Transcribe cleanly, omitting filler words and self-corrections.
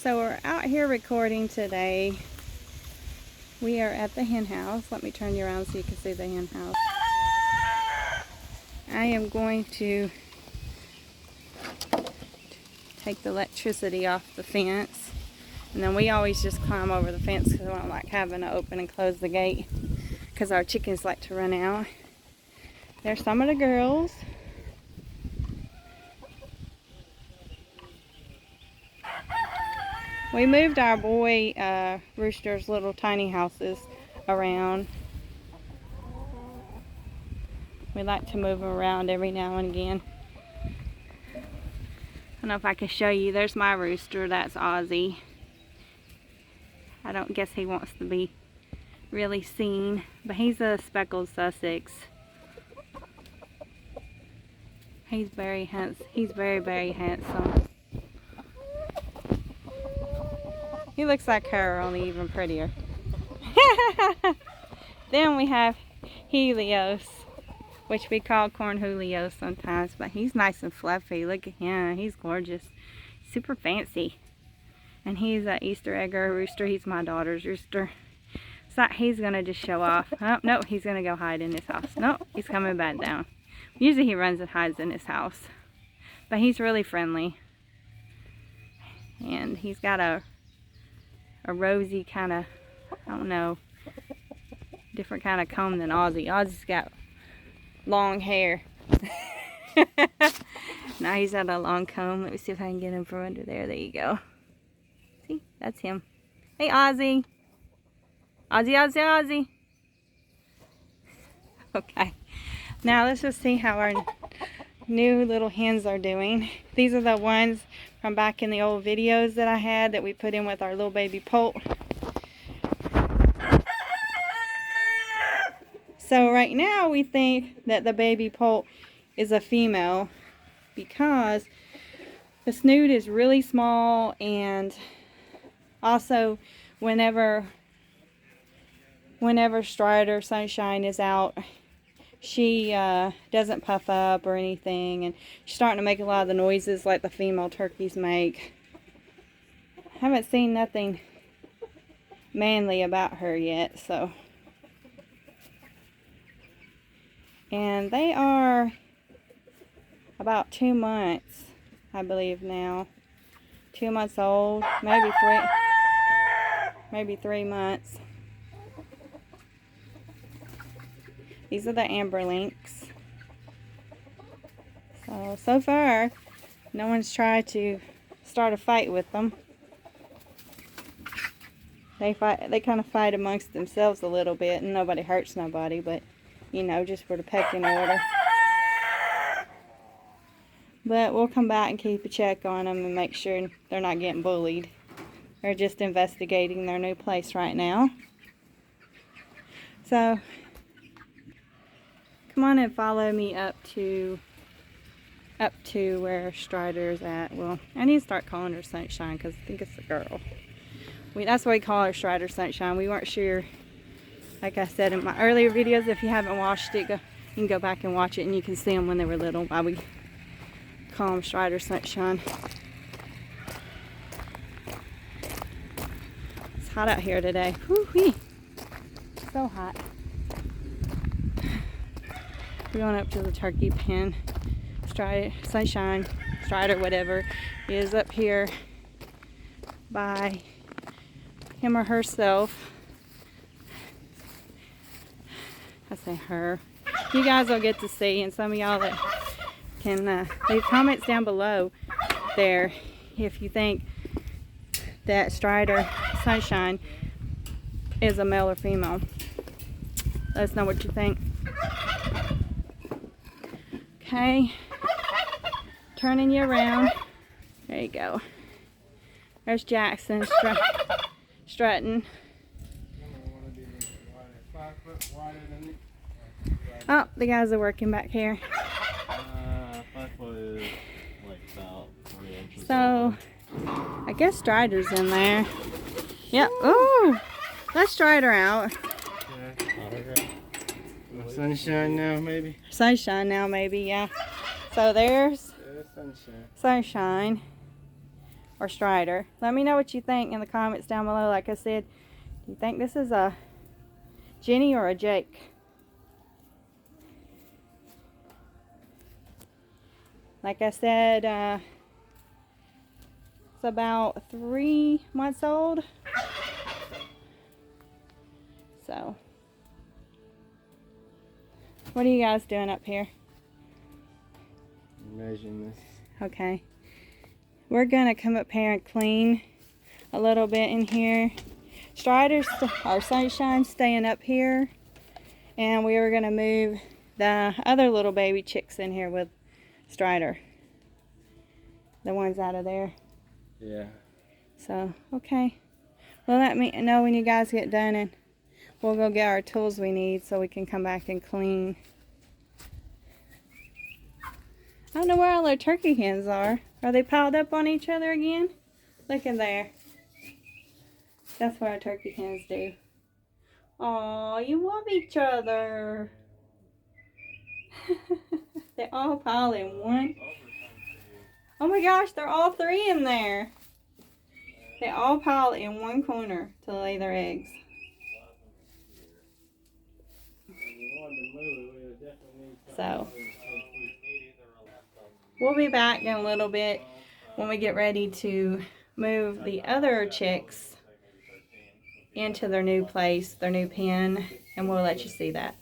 So we're out here recording today. We are at the hen house. Let me turn you around so you can see the hen house. I am going to take the electricity off the fence. And then we always just climb over the fence because we don't like having to open and close the gate because our chickens like to run out. There's some of the girls. We moved our boy rooster's little tiny houses around. We like to move them around every now and again. I don't know if I can show you. There's my rooster. That's Ozzy. I don't guess he wants to be really seen, but he's a speckled Sussex. He's very handsome. He's very, very handsome. He looks like her, only even prettier. Then we have Helios, which we call Corn Julio sometimes, but he's nice and fluffy. Look at him. He's gorgeous. Super fancy. And he's an Easter egger rooster. He's my daughter's rooster. So he's going to just show off. Oh, no, he's going to go hide in his house. No, he's coming back down. Usually he runs and hides in his house. But he's really friendly. And he's got a rosy kind of, I don't know, different kind of comb than Ozzy. Ozzy's got long hair. Now he's got a long comb. Let me see if I can get him from under there. There you go. See, that's him. Hey, Ozzy. Ozzy, Ozzy, Ozzy. Okay. Now let's just see how our new little hens are doing. These are the ones from back in the old videos that I had that we put in with our little baby poult. So right now we think that the baby poult is a female because the snoot is really small, and also whenever Strider Sunshine is out, she doesn't puff up or anything, and she's starting to make a lot of the noises like the female turkeys make. I haven't seen nothing manly about her yet, so. And they are about 2 months, I believe now. 2 months old, maybe 3 months. These are the amber links. So far, no one's tried to start a fight with them. They kind of fight amongst themselves a little bit, and nobody hurts nobody, but, you know, just for the pecking order. But we'll come back and keep a check on them and make sure they're not getting bullied. They're just investigating their new place right now. So come on and follow me up to where Strider's at. Well, I need to start calling her Sunshine because I think it's a girl. That's why we call her Strider Sunshine. We weren't sure. Like I said in my earlier videos, if you haven't watched it, you can go back and watch it, and you can see them when they were little, why we call them Strider Sunshine. It's hot out here today. Woo-wee. So hot. We're going up to the turkey pen. Sunshine, Strider, whatever, is up here by him or herself. I say her. You guys will get to see, and some of y'all that can leave comments down below there if you think that Strider Sunshine is a male or female. Let us know what you think. Okay, turning you around. There you go. There's Jackson strutting. Oh, the guys are working back here. 5 foot is like about 3 inches. So, I guess Strider's in there. Yep. Oh, let's Strider out. Okay. Sunshine now, maybe? Sunshine now, maybe, yeah. So there's Sunshine. Sunshine. or Strider. Let me know what you think in the comments down below. Like I said, do you think this is a Jenny or a Jake? Like I said, it's about 3 months old. So, what are you guys doing up here? Measuring this. Okay. We're gonna come up here and clean a little bit in here. Strider's, our Sunshine's staying up here. And we were gonna move the other little baby chicks in here with Strider. The ones out of there. Yeah. So, okay. Well, let me know when you guys get done and we'll go get our tools we need so we can come back and clean. I don't know where all our turkey hens are. Are they piled up on each other again? Look in there. That's what our turkey hens do. Aw, you love each other. They all pile in one. Oh my gosh, they're all 3 in there. They all pile in one corner to lay their eggs. So, we'll be back in a little bit when we get ready to move the other chicks into their new place, their new pen, and we'll let you see that.